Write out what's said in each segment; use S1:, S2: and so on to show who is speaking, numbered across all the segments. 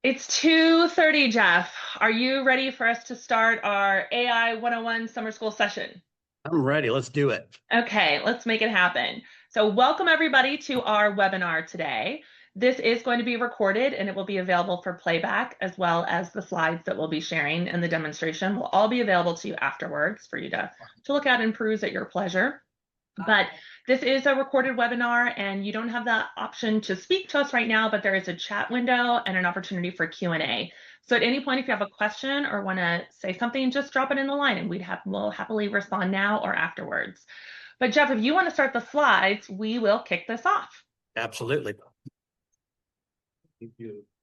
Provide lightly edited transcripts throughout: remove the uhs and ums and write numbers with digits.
S1: It's 2:30, Jeff. Are you ready for us to start our AI 101 summer school session?
S2: I'm ready. Let's do it.
S1: Okay, let's make it happen. So, welcome everybody to our webinar today. This is going to be recorded and it will be available for playback as well as the slides that we'll be sharing and the demonstration will all be available to you afterwards for you to look at and peruse at your pleasure. But this is a recorded webinar and you don't have the option to speak to us right now, but there is a chat window and an opportunity for Q&A. So at any point, if you have a question or want to say something, just drop it in the line and we'll happily respond now or afterwards. But Jeff, if you want to start the slides, we will kick this off.
S2: Absolutely.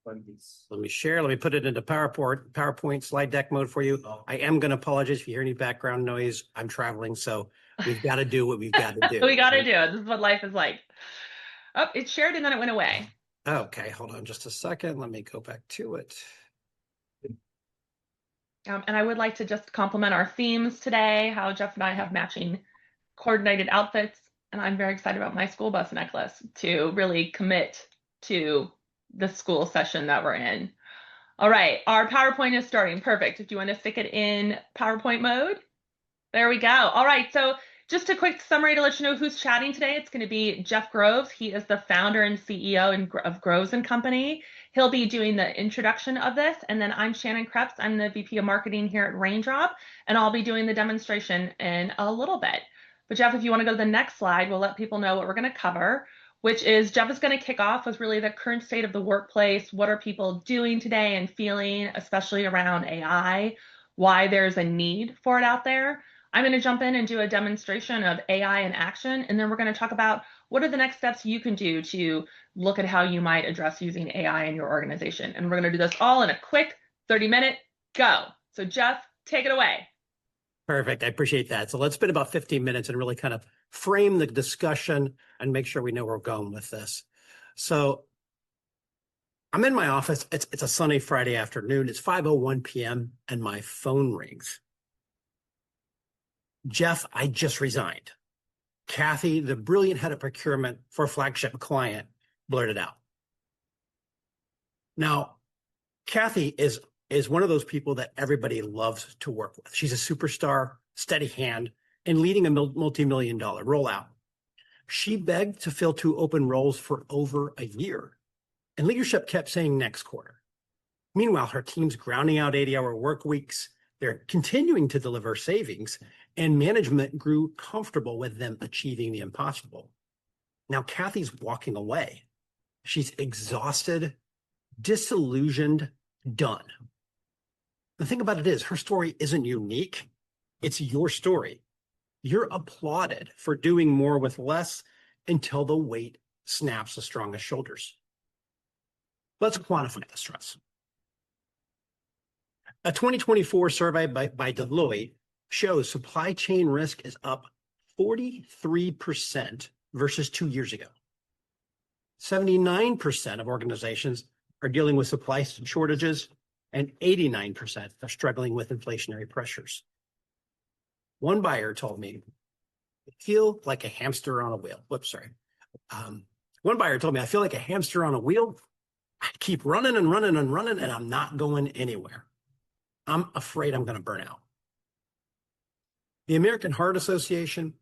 S2: Let me share. Let me put it into PowerPoint slide deck mode for you. I am going to apologize if you hear any background noise. I'm traveling, so we've got to do what we've got to do.
S1: We got to do it. This is what life is like. Oh, it's shared and then it went away.
S2: Okay, hold on just a second. Let me go back to it.
S1: And I would like to just compliment our themes today, how Jeff and I have matching coordinated outfits. And I'm very excited about my school bus necklace to really commit to the school session that we're in. All right, our PowerPoint is starting. Perfect. If you want to stick it in PowerPoint mode, there we go. All right, so just a quick summary to let you know who's chatting today. It's going to be Jeff Groves. He is the founder and CEO of Groves and Company. He'll be doing the introduction of this. And then I'm Shannon Krebs. I'm the VP of Marketing here at Raindrop, and I'll be doing the demonstration in a little bit. But Jeff, if you want to go to the next slide, we'll let people know what we're going to cover, which is Jeff is going to kick off with really the current state of the workplace. What are people doing today and feeling, especially around AI, why there's a need for it out there. I'm going to jump in and do a demonstration of AI in action, and then we're going to talk about what are the next steps you can do to look at how you might address using AI in your organization. And we're going to do this all in a quick 30-minute go. So Jeff, take it away.
S2: Perfect. I appreciate that. So let's spend about 15 minutes and really kind of frame the discussion and make sure we know where we're going with this. So I'm in my office. It's a sunny Friday afternoon. It's 5:01 p.m. and my phone rings. Jeff, I just resigned. Kathy, the brilliant head of procurement for a flagship client, blurted out. Now, Kathy is one of those people that everybody loves to work with. She's a superstar, steady hand, and leading a multi-million-dollar rollout. She begged to fill 2 open roles for over a year, and leadership kept saying next quarter. Meanwhile, her team's grounding out 80-hour work weeks. They're continuing to deliver savings, and management grew comfortable with them achieving the impossible. Now, Kathy's walking away. She's exhausted, disillusioned, done. The thing about it is, her story isn't unique. It's your story. You're applauded for doing more with less until the weight snaps the strongest shoulders. Let's quantify the stress. A 2024 survey by Deloitte shows supply chain risk is up 43% versus 2 years ago. 79% of organizations are dealing with supply shortages, and 89% are struggling with inflationary pressures. One buyer told me, I feel like a hamster on a wheel. One buyer told me, I feel like a hamster on a wheel. I keep running and running and running, and I'm not going anywhere. I'm afraid I'm going to burn out. The American Heart Association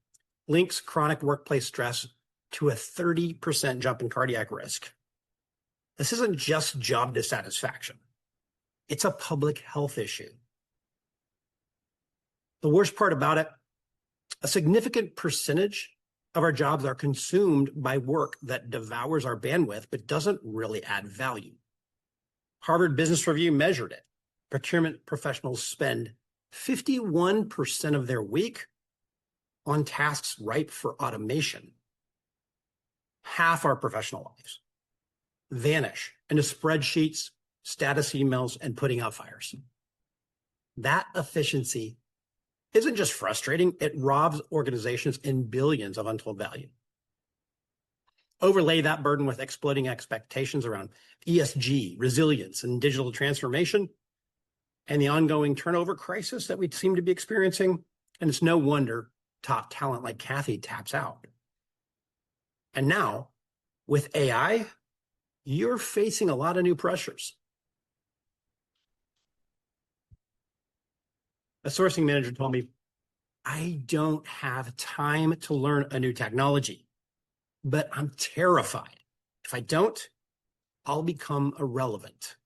S2: links chronic workplace stress to a 30% jump in cardiac risk. This isn't just job dissatisfaction. It's a public health issue. The worst part about it, a significant percentage of our jobs are consumed by work that devours our bandwidth but doesn't really add value. Harvard Business Review measured it. Procurement professionals spend 51% of their week on tasks ripe for automation. Half our professional lives vanish into spreadsheets, status emails, and putting out fires. That efficiency isn't just frustrating, it robs organizations in billions of untold value. Overlay that burden with exploding expectations around ESG, resilience, and digital transformation, and the ongoing turnover crisis that we seem to be experiencing, and it's no wonder top talent like Kathy taps out. And now, with AI, you're facing a lot of new pressures. A sourcing manager told me, I don't have time to learn a new technology, but I'm terrified. If I don't, I'll become irrelevant.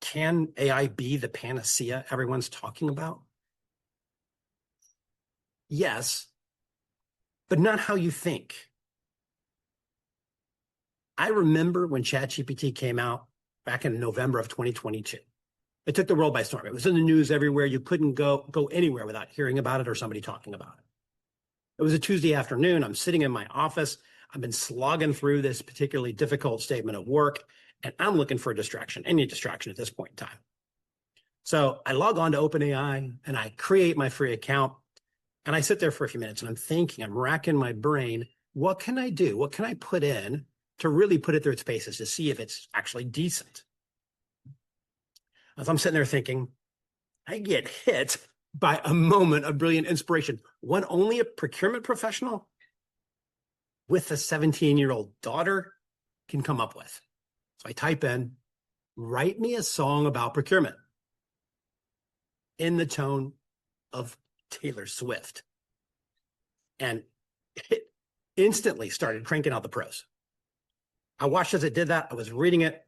S2: Can AI be the panacea everyone's talking about? Yes, but not how you think. I remember when ChatGPT came out back in November of 2022. It took the world by storm. It was in the news everywhere. You couldn't go anywhere without hearing about it or somebody talking about it. It was a Tuesday afternoon. I'm sitting in my office. I've been slogging through this particularly difficult statement of work, and I'm looking for a distraction, any distraction at this point in time. So I log on to OpenAI and I create my free account, and I sit there for a few minutes and I'm thinking, I'm racking my brain. What can I do? What can I put in to really put it through its paces to see if it's actually decent? As I'm sitting there thinking, I get hit by a moment of brilliant inspiration. One only a procurement professional with a 17-year-old daughter can come up with. So I type in, write me a song about procurement in the tone of Taylor Swift. And it instantly started cranking out the prose. I watched as it did that. I was reading it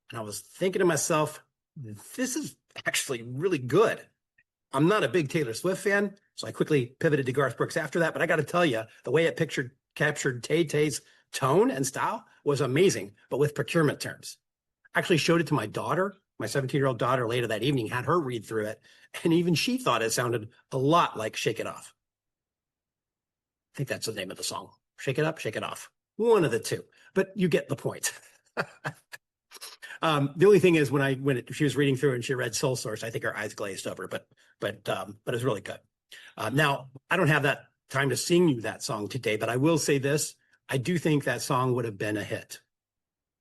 S2: and I was thinking to myself, this is actually really good. I'm not a big Taylor Swift fan, so I quickly pivoted to Garth Brooks after that. But I got to tell you, the way it captured Tay-Tay's tone and style was amazing, but with procurement terms. I actually showed it to my daughter, my 17-year-old daughter, later that evening, had her read through it, and even she thought it sounded a lot like Shake It Off. I think that's the name of the song. Shake It Up, Shake It Off. One of the two, but you get the point. The only thing is when she was reading through and she read Soul Source, I think her eyes glazed over, but it was really good. Now I don't have that time to sing you that song today, but I will say this. I do think that song would have been a hit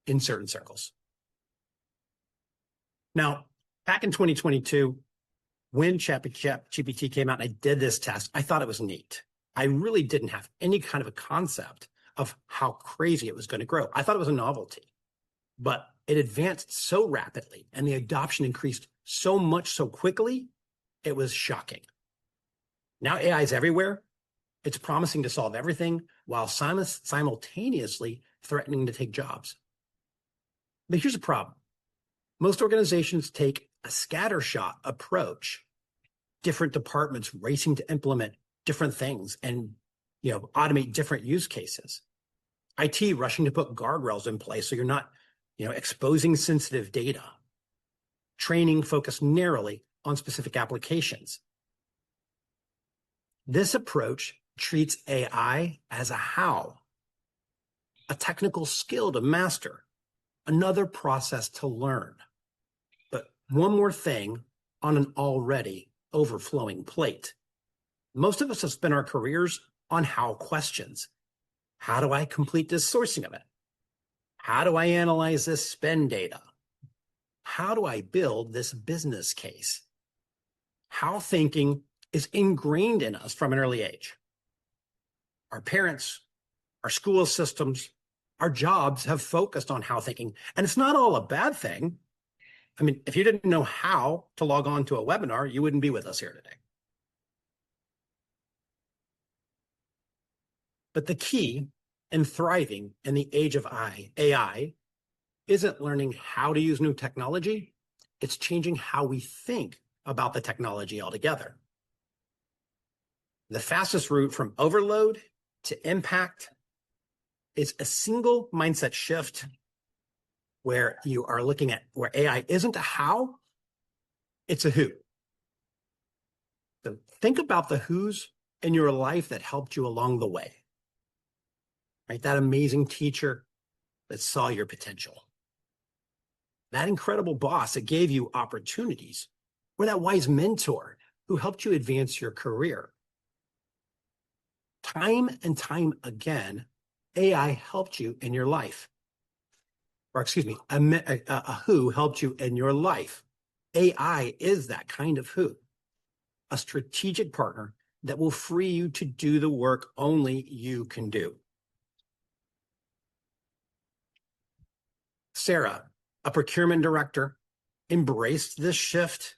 S2: in certain circles. Now, back in 2022, when ChatGPT came out and I did this test, I thought it was neat. I really didn't have any kind of a concept of how crazy it was going to grow. I thought it was a novelty, but it advanced so rapidly and the adoption increased so much so quickly, it was shocking. Now AI is everywhere. It's promising to solve everything while simultaneously threatening to take jobs. But here's the problem. Most organizations take a scattershot approach, different departments racing to implement different things and automate different use cases. IT rushing to put guardrails in place so you're not exposing sensitive data. Training focused narrowly on specific applications. This approach treats AI as a how, a technical skill to master, another process to learn. But one more thing on an already overflowing plate. Most of us have spent our careers on how questions. How do I complete this sourcing of it? How do I analyze this spend data? How do I build this business case? How thinking is ingrained in us from an early age. Our parents, our school systems, our jobs have focused on how thinking, and it's not all a bad thing. I mean, if you didn't know how to log on to a webinar, you wouldn't be with us here today. But the key in thriving in the age of AI isn't learning how to use new technology. It's changing how we think about the technology altogether. The fastest route from overload to impact is a single mindset shift where you are looking at where AI isn't a how, it's a who. So think about the who's in your life that helped you along the way. Right? That amazing teacher that saw your potential. That incredible boss that gave you opportunities, or that wise mentor who helped you advance your career. Time and time again, AI helped you in your life. Or excuse me, a who helped you in your life. AI is that kind of who. A strategic partner that will free you to do the work only you can do. Sarah, a procurement director embraced this shift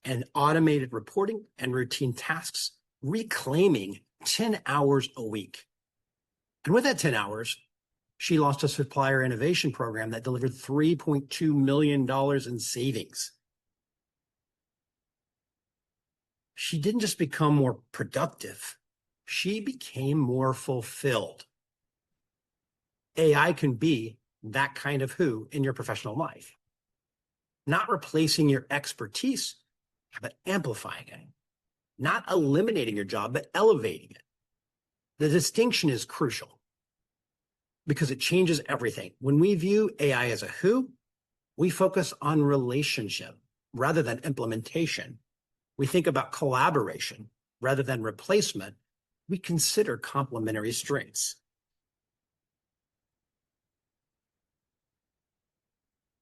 S2: and automated reporting and routine tasks, reclaiming 10 hours a week. And with that 10 hours, she launched a supplier innovation program that delivered $3.2 million in savings. She didn't just become more productive, she became more fulfilled. AI can be that kind of who in your professional life, not replacing your expertise, but amplifying it, not eliminating your job, but elevating it. The distinction is crucial because it changes everything. When we view AI as a who, we focus on relationship rather than implementation. We think about collaboration rather than replacement. We consider complementary strengths.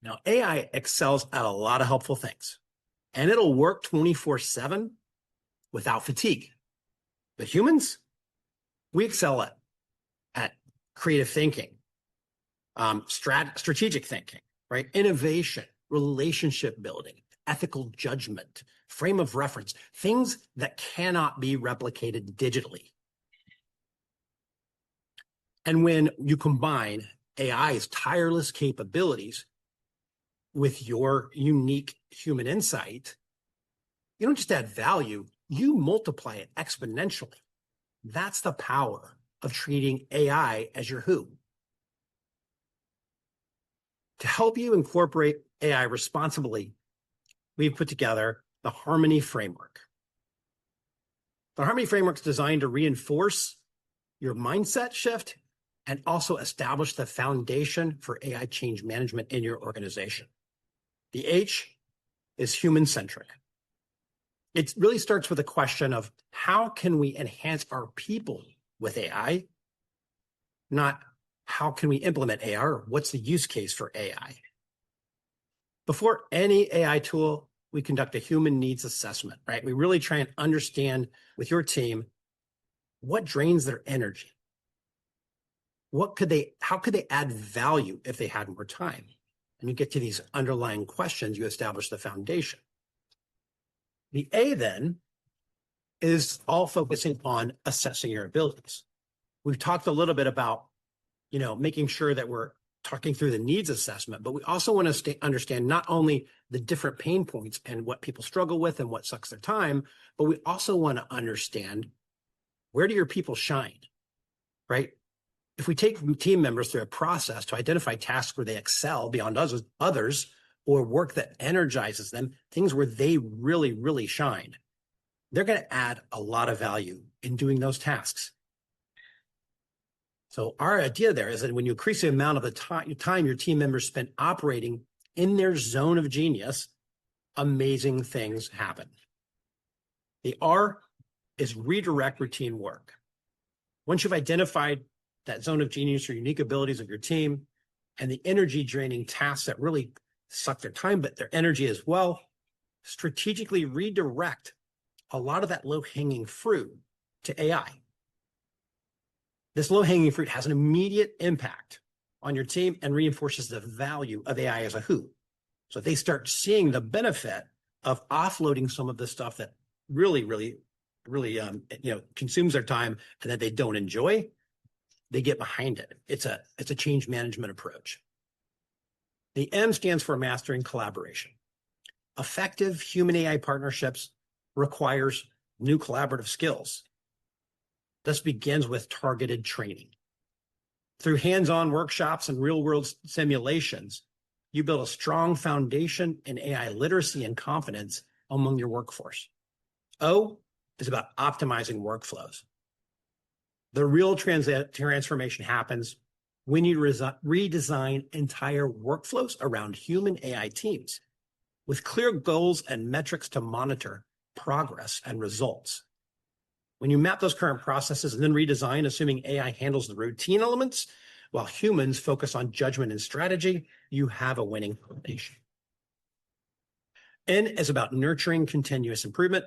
S2: Now, AI excels at a lot of helpful things, and it'll work 24/7 without fatigue. But humans, we excel at creative thinking, strategic thinking, right? Innovation, relationship building, ethical judgment, frame of reference, things that cannot be replicated digitally. And when you combine AI's tireless capabilities with your unique human insight, you don't just add value, you multiply it exponentially. That's the power of treating AI as your who. To help you incorporate AI responsibly, we've put together the Harmony Framework. The Harmony Framework is designed to reinforce your mindset shift and also establish the foundation for AI change management in your organization. The H is human-centric. It really starts with a question of how can we enhance our people with AI, not how can we implement AI or what's the use case for AI. Before any AI tool, we conduct a human needs assessment, right? We really try and understand with your team what drains their energy. How could they add value if they had more time? And you get to these underlying questions, you establish the foundation. The A then is all focusing on assessing your abilities. We've talked a little bit about, making sure that we're talking through the needs assessment, but we also want to understand not only the different pain points and what people struggle with and what sucks their time, but we also want to understand where do your people shine, right? If we take team members through a process to identify tasks where they excel beyond others or work that energizes them, things where they really, really shine, they're going to add a lot of value in doing those tasks. So our idea there is that when you increase the amount of the time your team members spend operating in their zone of genius, amazing things happen. The R is redirect routine work. Once you've identified that zone of genius or unique abilities of your team and the energy draining tasks that really suck their time, but their energy as well, strategically redirect a lot of that low-hanging fruit to AI. This low-hanging fruit has an immediate impact on your team and reinforces the value of AI as a who. So if they start seeing the benefit of offloading some of the stuff that really consumes their time and that they don't enjoy, they get behind it. It's a change management approach. The M stands for mastering collaboration. Effective human AI partnerships requires new collaborative skills. This begins with targeted training. Through hands-on workshops and real-world simulations, you build a strong foundation in AI literacy and confidence among your workforce. O is about optimizing workflows. The real transformation happens when you redesign entire workflows around human AI teams with clear goals and metrics to monitor progress and results. When you map those current processes and then redesign, assuming AI handles the routine elements while humans focus on judgment and strategy, you have a winning foundation. N is about nurturing continuous improvement.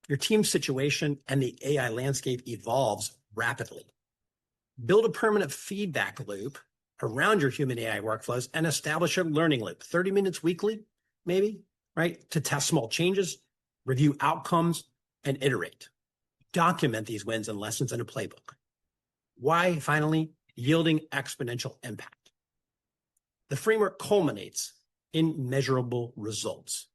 S2: Your team's situation and the AI landscape evolves rapidly. Build a permanent feedback loop around your human AI workflows and establish a learning loop, 30 minutes weekly, maybe, right? To test small changes, review outcomes, and iterate. Document these wins and lessons in a playbook. Why, finally, yielding exponential impact. The framework culminates in measurable results,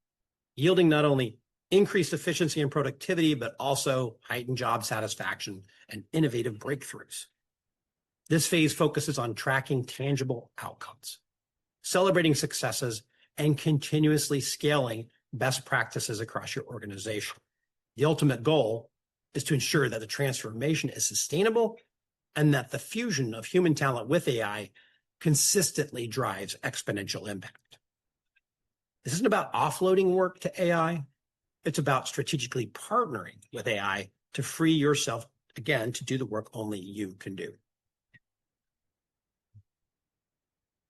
S2: yielding not only increased efficiency and productivity, but also heightened job satisfaction and innovative breakthroughs. This phase focuses on tracking tangible outcomes, celebrating successes, and continuously scaling best practices across your organization. The ultimate goal is to ensure that the transformation is sustainable and that the fusion of human talent with AI consistently drives exponential impact. This isn't about offloading work to AI. It's about strategically partnering with AI to free yourself, again, to do the work only you can do.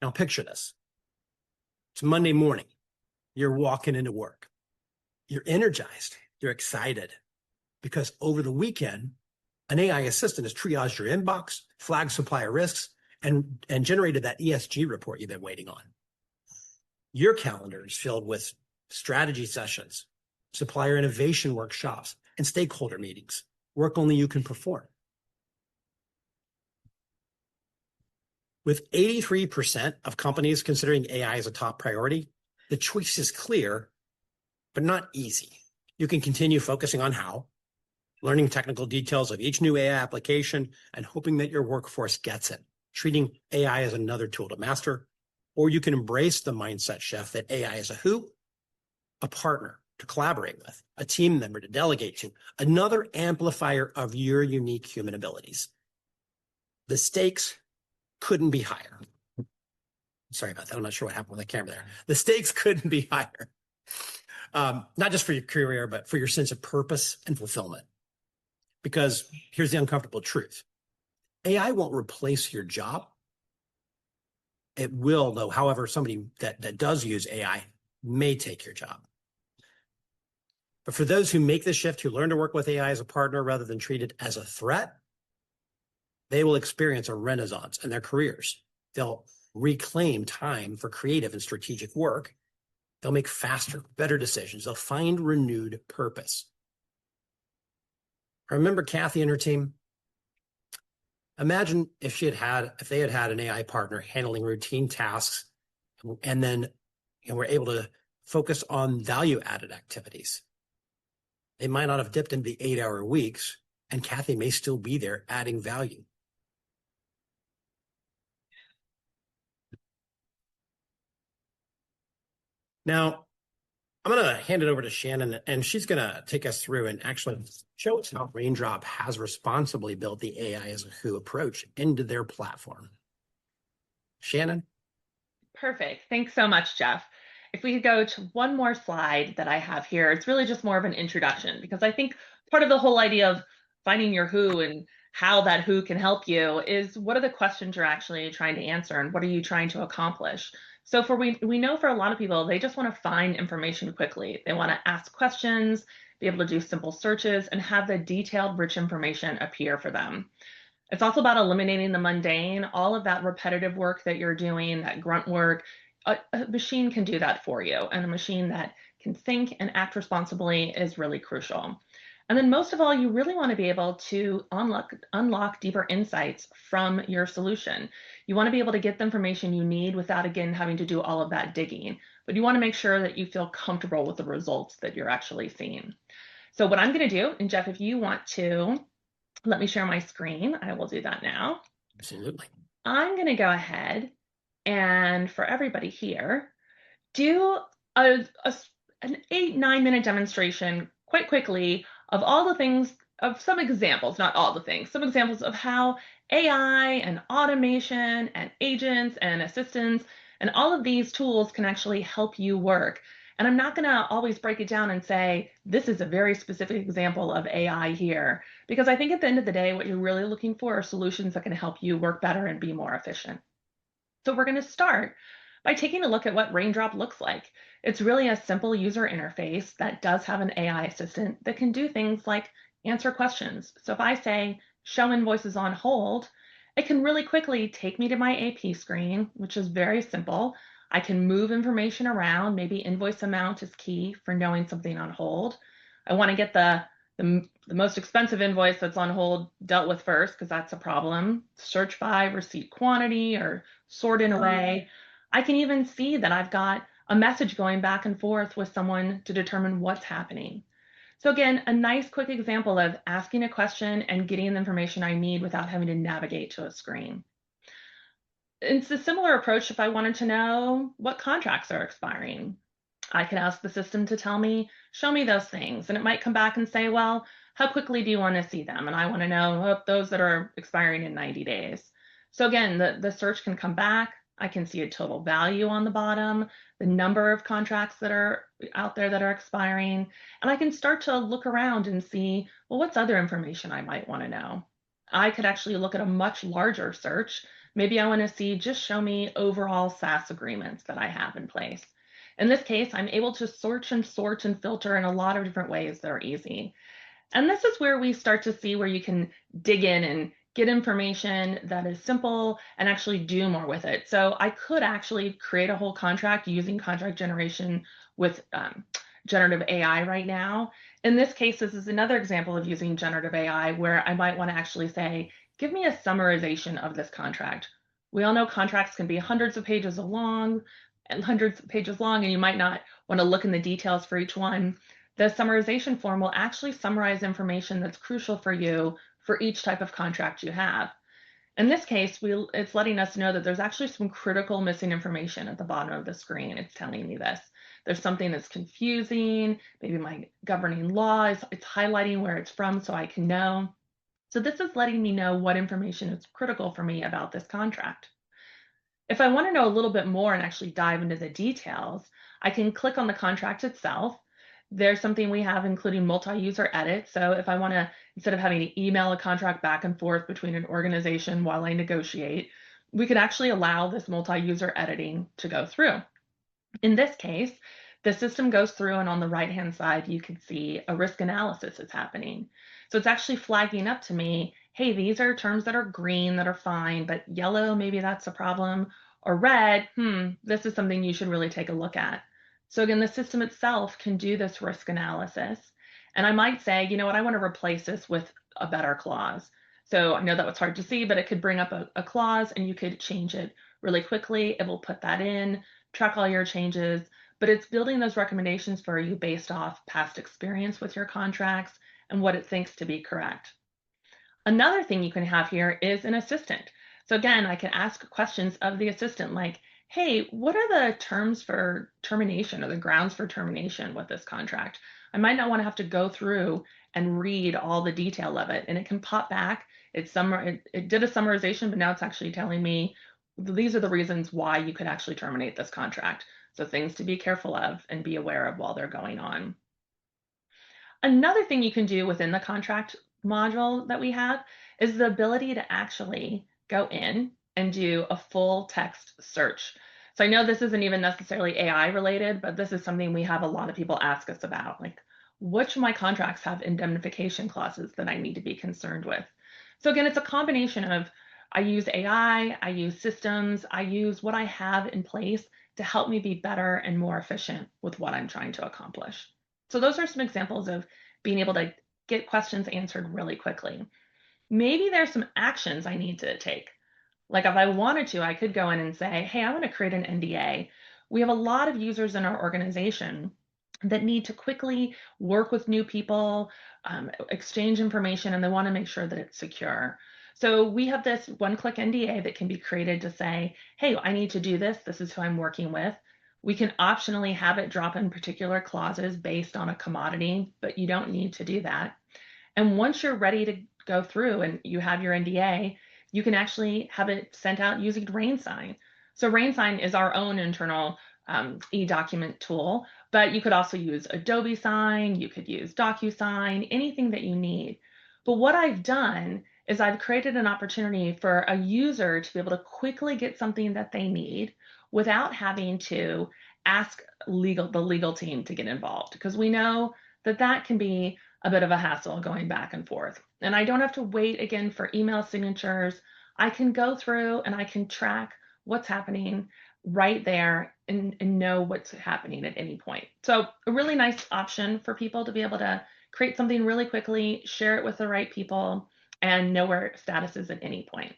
S2: Now picture this. It's Monday morning. You're walking into work. You're energized. You're excited because over the weekend, an AI assistant has triaged your inbox, flagged supplier risks, and generated that ESG report you've been waiting on. Your calendar is filled with strategy sessions, supplier innovation workshops, and stakeholder meetings, work only you can perform. With 83% of companies considering AI as a top priority, the choice is clear, but not easy. You can continue focusing on how, learning technical details of each new AI application, and hoping that your workforce gets it, treating AI as another tool to master, or you can embrace the mindset shift that AI is a who, a partner to collaborate with, a team member to delegate to, another amplifier of your unique human abilities. The stakes couldn't be higher. Sorry about that. I'm not sure what happened with the camera there. The stakes couldn't be higher. Not just for your career, but for your sense of purpose and fulfillment. Because here's the uncomfortable truth. AI won't replace your job. It will, though, however, somebody that does use AI may take your job. But for those who make the shift, who learn to work with AI as a partner rather than treat it as a threat, they will experience a renaissance in their careers. They'll reclaim time for creative and strategic work. They'll make faster, better decisions. They'll find renewed purpose. Remember Kathy and her team? Imagine if they had had an AI partner handling routine tasks and then were able to focus on value-added activities. They might not have dipped into the 8-hour weeks, and Kathy may still be there adding value. Now, I'm going to hand it over to Shannon, and she's going to take us through and actually show us how Raindrop has responsibly built the AI as a who approach into their platform. Shannon?
S1: Perfect. Thanks so much, Jeff. If we could go to one more slide that I have here, it's really just more of an introduction, because I think part of the whole idea of finding your who and how that who can help you is what are the questions you're actually trying to answer and what are you trying to accomplish? So we know for a lot of people, they just want to find information quickly. They want to ask questions, be able to do simple searches, and have the detailed, rich information appear for them. It's also about eliminating the mundane, all of that repetitive work that you're doing, that grunt work. A machine can do that for you, and a machine that can think and act responsibly is really crucial. And then most of all, you really want to be able to unlock deeper insights from your solution. You want to be able to get the information you need without, again, having to do all of that digging. But you want to make sure that you feel comfortable with the results that you're actually seeing. So what I'm going to do, and Jeff, if you want to let me share my screen, I will do that now.
S2: Absolutely.
S1: I'm going to go ahead and for everybody here, do an 8-9 minute demonstration quite quickly of all the things, of some examples, not all the things, some examples of how AI and automation and agents and assistants and all of these tools can actually help you work. And I'm not going to always break it down and say, this is a very specific example of AI here, because I think at the end of the day, what you're really looking for are solutions that can help you work better and be more efficient. So we're going to start by taking a look at what Raindrop looks like. It's really a simple user interface that does have an AI assistant that can do things like answer questions. So if I say, show invoices on hold, It can really quickly take me to my AP screen, which is very simple. I can move information around. Maybe invoice amount is key for knowing something on hold. I want to get the most expensive invoice that's on hold dealt with first because that's a problem. Search by receipt quantity or sort in a way. I can even see that I've got a message going back and forth with someone to determine what's happening. So again, a nice quick example of asking a question and getting the information I need without having to navigate to a screen. It's a similar approach if I wanted to know what contracts are expiring. I could ask the system to tell me, show me those things. And it might come back and say, well, how quickly do you want to see them? And I want to know those that are expiring in 90 days. So again, the search can come back. I can see a total value on the bottom, the number of contracts that are out there that are expiring. And I can start to look around and see, well, what's other information I might want to know? I could actually look at a much larger search. Maybe I want to see, just show me overall SaaS agreements that I have in place. In this case, I'm able to search and sort and filter in a lot of different ways that are easy. And this is where we start to see where you can dig in and get information that is simple and actually do more with it. So I could actually create a whole contract using contract generation with generative AI right now. In this case, this is another example of using generative AI where I might want to actually say, give me a summarization of this contract. We all know contracts can be hundreds of pages long and you might not want to look in the details for each one. The summarization form will actually summarize information that's crucial for you for each type of contract you have. In this case, it's letting us know that there's actually some critical missing information at the bottom of the screen. It's telling me this. There's something that's confusing, maybe my governing law it's highlighting where it's from so I can know. So this is letting me know what information is critical for me about this contract. If I want to know a little bit more and actually dive into the details, I can click on the contract itself. There's something we have including multi-user edit. So if I want to, instead of having to email a contract back and forth between an organization while I negotiate, we could actually allow this multi-user editing to go through. In this case, the system goes through and on the right-hand side, you can see a risk analysis is happening. So it's actually flagging up to me, hey, these are terms that are green that are fine, but yellow, maybe that's a problem, or red, this is something you should really take a look at. So again, the system itself can do this risk analysis. And I might say, you know what, I want to replace this with a better clause. So I know that was hard to see, but it could bring up a clause and you could change it really quickly. It will put that in, track all your changes, but it's building those recommendations for you based off past experience with your contracts and what it thinks to be correct. Another thing you can have here is an assistant. So again, I can ask questions of the assistant like, hey, what are the terms for termination or the grounds for termination with this contract? I might not want to have to go through and read all the detail of it, and it can pop back. It did a summarization, but now it's actually telling me these are the reasons why you could actually terminate this contract. So things to be careful of and be aware of while they're going on. Another thing you can do within the contract module that we have is the ability to actually go in and do a full text search. So I know this isn't even necessarily AI related, but this is something we have a lot of people ask us about, like which of my contracts have indemnification clauses that I need to be concerned with. So again, it's a combination of I use AI, I use systems, I use what I have in place to help me be better and more efficient with what I'm trying to accomplish. So those are some examples of being able to get questions answered really quickly. Maybe there's some actions I need to take. Like if I wanted to, I could go in and say, hey, I want to create an NDA. We have a lot of users in our organization that need to quickly work with new people, exchange information, and they want to make sure that it's secure. So we have this one-click NDA that can be created to say, hey, I need to do this. This is who I'm working with. We can optionally have it drop in particular clauses based on a commodity, but you don't need to do that. And once you're ready to go through and you have your NDA, you can actually have it sent out using RainSign. So RainSign is our own internal e-document tool, but you could also use Adobe Sign, you could use DocuSign, anything that you need. But what I've done is I've created an opportunity for a user to be able to quickly get something that they need without having to ask the legal team to get involved, because we know that that can be a bit of a hassle going back and forth. And I don't have to wait again for email signatures. I can go through and I can track what's happening right there and know what's happening at any point. So a really nice option for people to be able to create something really quickly, share it with the right people, and know where status is at any point.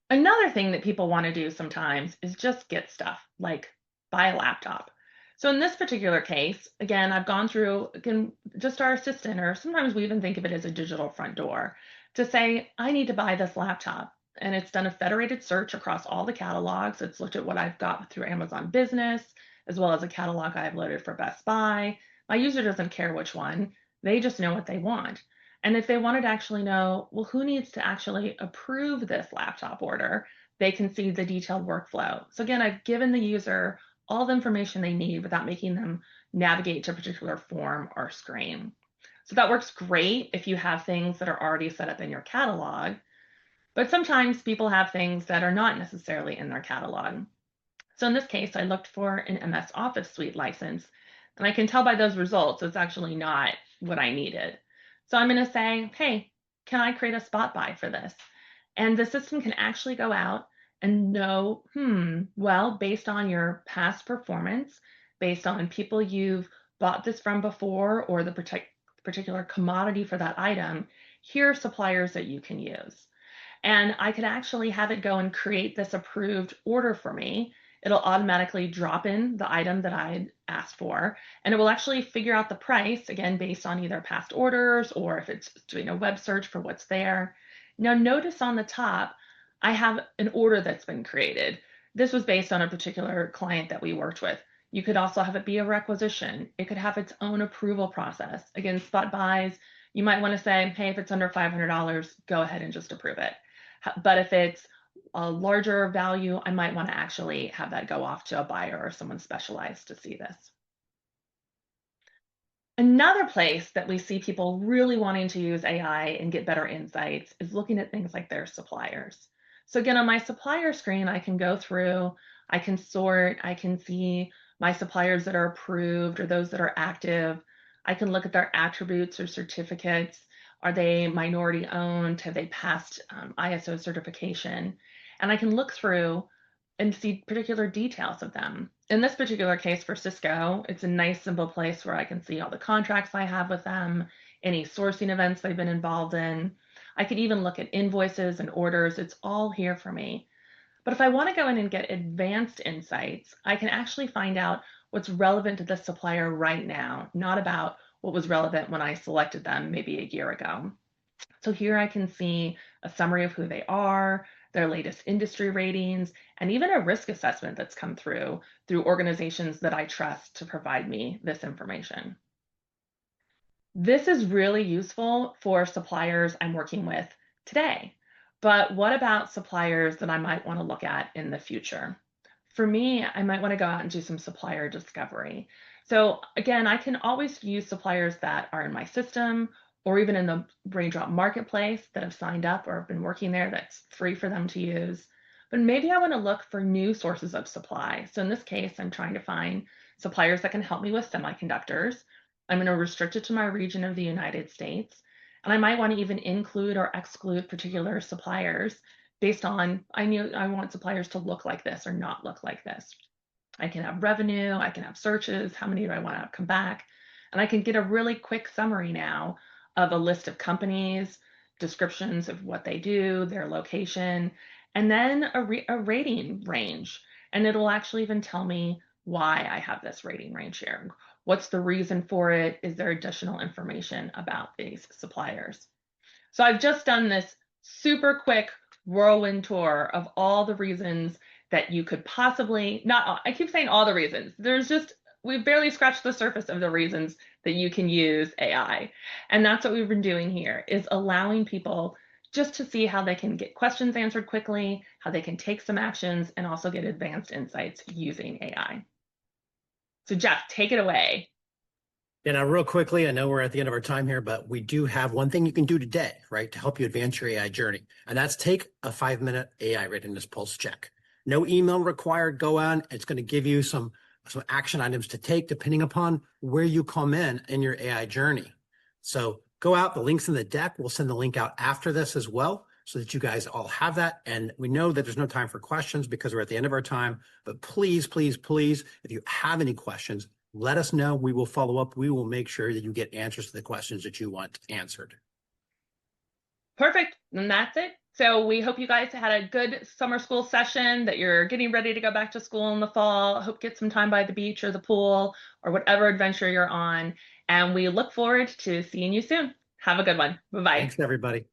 S1: Another thing that people want to do sometimes is just get stuff, like buy a laptop. So in this particular case, again, I've gone through again, just our assistant, or sometimes we even think of it as a digital front door, to say, I need to buy this laptop. And it's done a federated search across all the catalogs. It's looked at what I've got through Amazon Business, as well as a catalog I've loaded for Best Buy. My user doesn't care which one, they just know what they want. And if they wanted to actually know, well, who needs to actually approve this laptop order, they can see the detailed workflow. So again, I've given the user all the information they need without making them navigate to a particular form or screen. So that works great if you have things that are already set up in your catalog, but sometimes people have things that are not necessarily in their catalog. So in this case, I looked for an MS Office Suite license, and I can tell by those results it's actually not what I needed. So I'm going to say, hey, can I create a spot buy for this? And the system can actually go out and know, well, based on your past performance, based on people you've bought this from before or the particular commodity for that item, here are suppliers that you can use. And I could actually have it go and create this approved order for me. It'll automatically drop in the item that I asked for, and it will actually figure out the price, again, based on either past orders or if it's doing a web search for what's there. Now, notice on the top, I have an order that's been created. This was based on a particular client that we worked with. You could also have it be a requisition. It could have its own approval process. Again, spot buys, you might want to say, hey, if it's under $500, go ahead and just approve it. But if it's a larger value, I might want to actually have that go off to a buyer or someone specialized to see this. Another place that we see people really wanting to use AI and get better insights is looking at things like their suppliers. So again, on my supplier screen, I can go through, I can sort, I can see my suppliers that are approved or those that are active. I can look at their attributes or certificates. Are they minority owned? Have they passed ISO certification? And I can look through and see particular details of them. In this particular case for Cisco, it's a nice simple place where I can see all the contracts I have with them, any sourcing events they've been involved in. I could even look at invoices and orders. It's all here for me. But if I want to go in and get advanced insights, I can actually find out what's relevant to the supplier right now, not about what was relevant when I selected them maybe a year ago. So here I can see a summary of who they are, their latest industry ratings, and even a risk assessment that's come through organizations that I trust to provide me this information. This is really useful for suppliers I'm working with today. But what about suppliers that I might want to look at in the future? For me, I might want to go out and do some supplier discovery. So again, I can always use suppliers that are in my system or even in the Raindrop marketplace that have signed up or have been working there that's free for them to use. But maybe I want to look for new sources of supply. So in this case, I'm trying to find suppliers that can help me with semiconductors. I'm going to restrict it to my region of the United States. And I might want to even include or exclude particular suppliers based on, I want suppliers to look like this or not look like this. I can have revenue, I can have searches, how many do I want to come back? And I can get a really quick summary now of a list of companies, descriptions of what they do, their location, and then a rating range. And it'll actually even tell me why I have this rating range here. What's the reason for it? Is there additional information about these suppliers? So I've just done this super quick whirlwind tour of all the reasons that you could possibly, not, I keep saying all the reasons. We've barely scratched the surface of the reasons that you can use AI. And that's what we've been doing here, is allowing people just to see how they can get questions answered quickly, how they can take some actions, and also get advanced insights using AI. So Jeff, take it away.
S2: And real quickly, I know we're at the end of our time here, but we do have one thing you can do today, right, to help you advance your AI journey. And that's take a 5-minute AI readiness pulse check. No email required. Go on. It's going to give you some action items to take depending upon where you come in your AI journey. So go out. The link's in the deck. We'll send the link out after this as well. so that you guys all have that. And we know that there's no time for questions because we're at the end of our time, but please, please, please, if you have any questions, let us know. We will follow up. We will make sure that you get answers to the questions that you want answered.
S1: Perfect. And that's it. So we hope you guys had a good summer school session, that you're getting ready to go back to school in the fall. Hope get some time by the beach or the pool or whatever adventure you're on. And we look forward to seeing you soon. Have a good one. Bye-bye.
S2: Thanks, everybody.